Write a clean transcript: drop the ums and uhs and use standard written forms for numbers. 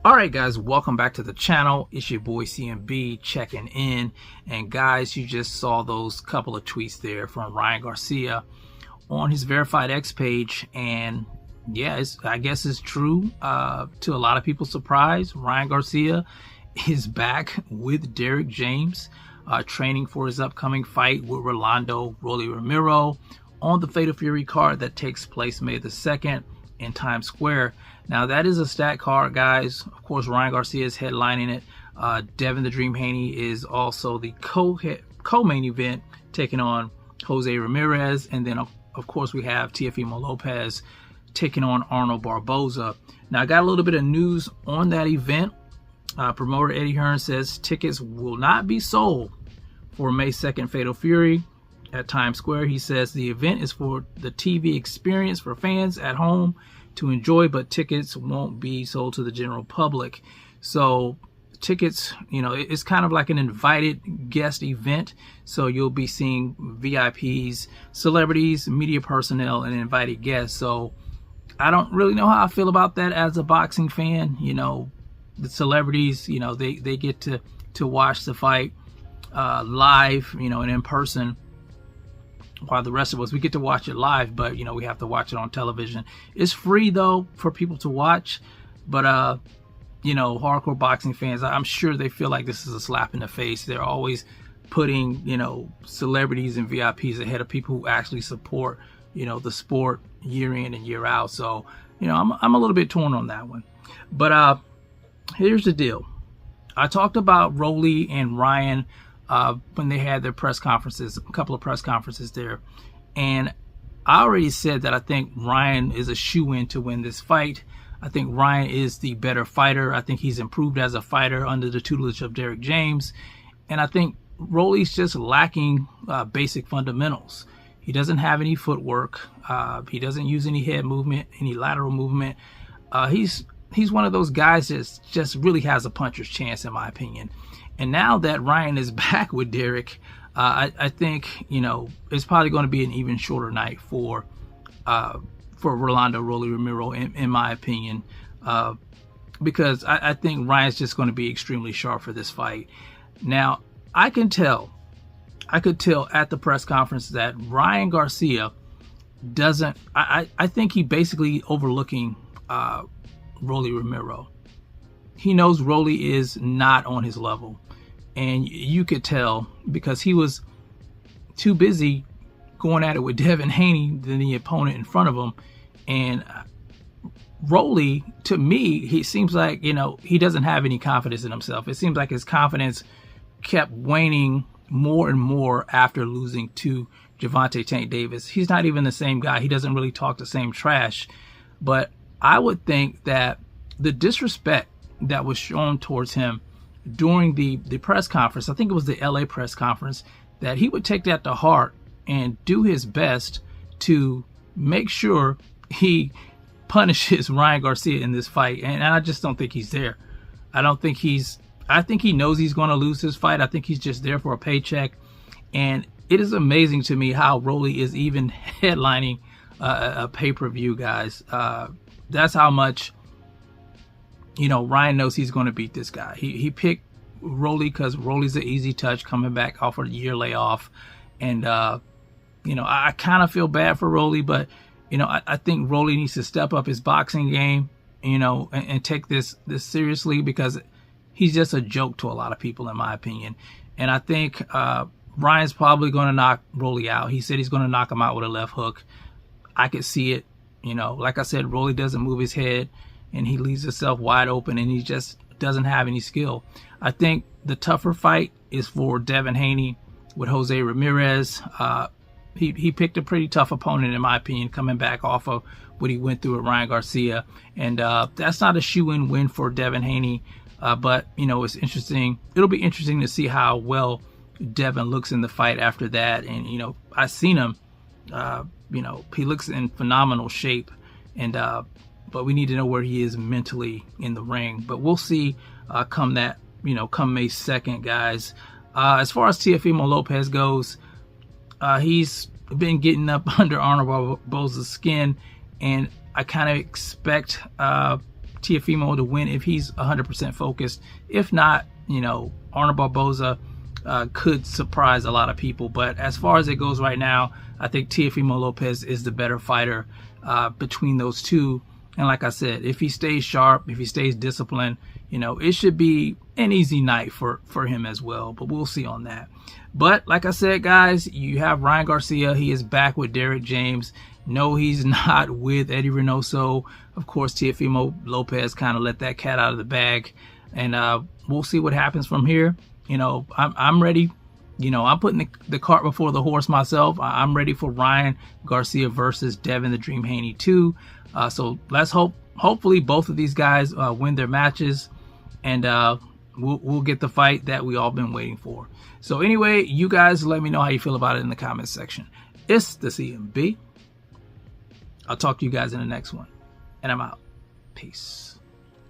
Alright guys, welcome back to the channel. It's your boy CMB checking in. And guys, you just saw those couple of tweets there from Ryan Garcia on his Verified X page. And yeah, I guess it's true. To a lot of people's surprise, Ryan Garcia is back with Derrick James, training for his upcoming fight with Rolando Rolly Romero on the Fatal Fury card that takes place May the 2nd in Times Square. Now that is a stat card, guys. Of course, Ryan Garcia is headlining it. Devin the Dream Haney is also the co-main event, taking on Jose Ramirez, and then of course we have Teofimo Lopez taking on Arnold Barboza. Now I got a little bit of news on that event. Promoter Eddie Hearn says tickets will not be sold for May 2nd Fatal Fury at Times Square. He says the event is for the TV experience for fans at home to enjoy, but tickets won't be sold to the general public. So tickets, you know, it's kind of like an invited guest event. So you'll be seeing VIPs, celebrities, media personnel, and invited guests. So I don't really know how I feel about that as a boxing fan. You know, the celebrities, you know, they get to watch the fight live, you know, and in person, while the rest of us, we get to watch it live, but you know, we have to watch it on television. It's free though for people to watch, but you know, hardcore boxing fans, I'm sure they feel like this is a slap in the face. They're always putting, you know, celebrities and VIPs ahead of people who actually support, you know, the sport year in and year out. So, you know, I'm a little bit torn on that one. But here's the deal. I talked about Rolly and Ryan when they had their press conferences, a couple of press conferences there. And I already said that I think Ryan is a shoo-in to win this fight. I think Ryan is the better fighter. I think he's improved as a fighter under the tutelage of Derrick James. And I think Rolly's just lacking basic fundamentals. He doesn't have any footwork. He doesn't use any head movement, any lateral movement. He's one of those guys that just really has a puncher's chance, in my opinion. And now that Ryan is back with Derrick, I think, you know, it's probably going to be an even shorter night for Rolando Rolly Romero, in my opinion, because I think Ryan's just going to be extremely sharp for this fight. Now, I could tell at the press conference that Ryan Garcia doesn't, I think he basically overlooking Rolly Romero. He knows Rolly is not on his level. And you could tell because he was too busy going at it with Devin Haney than the opponent in front of him. And Rolly, to me, he seems like, you know, he doesn't have any confidence in himself. It seems like his confidence kept waning more and more after losing to Gervonta Tank Davis. He's not even the same guy. He doesn't really talk the same trash. But I would think that the disrespect that was shown towards him during the press conference, I think it was the LA press conference, that he would take that to heart and do his best to make sure he punishes Ryan Garcia in this fight. And I just don't think he's there. I think he knows he's going to lose this fight. I think he's just there for a paycheck. And it is amazing to me how Rolly is even headlining a pay-per-view, guys. That's how much, you know, Ryan knows he's going to beat this guy. He picked Rolly because Rolly's an easy touch coming back off of a year layoff. And, you know, I kind of feel bad for Rolly, but, you know, I think Rolly needs to step up his boxing game, you know, and take this seriously, because he's just a joke to a lot of people, in my opinion. And I think Ryan's probably going to knock Rolly out. He said he's going to knock him out with a left hook. I could see it. You know, like I said, Rolly doesn't move his head, and he leaves himself wide open, and he just doesn't have any skill. I think the tougher fight is for Devin Haney with Jose Ramirez. He picked a pretty tough opponent, in my opinion, coming back off of what he went through with Ryan Garcia. And that's not a shoe-in win for Devin Haney. But, you know, it's interesting. It'll be interesting to see how well Devin looks in the fight after that. And, you know, I've seen him. You know, he looks in phenomenal shape. And but we need to know where he is mentally in the ring. But we'll see come May 2nd, guys. As far as Teofimo Lopez goes, he's been getting up under Arnold Barboza's skin, and I kind of expect Teofimo to win if he's 100% focused. If not, you know, Arnold Barboza could surprise a lot of people. But as far as it goes right now, I think Teofimo Lopez is the better fighter between those two. And like I said, if he stays sharp, if he stays disciplined, you know, it should be an easy night for him as well. But we'll see on that. But like I said, guys, you have Ryan Garcia. He is back with Derrick James. No, he's not with Eddie Reynoso. Of course, Teofimo Lopez kind of let that cat out of the bag. And we'll see what happens from here. You know, I'm ready. You know, I'm putting the cart before the horse myself. I'm ready for Ryan Garcia versus Devin the Dream Haney 2. So let's hopefully both of these guys win their matches, and we'll get the fight that we all been waiting for. So anyway, you guys let me know how you feel about it in the comments section. It's the CMB. I'll talk to you guys in the next one, and I'm out. Peace.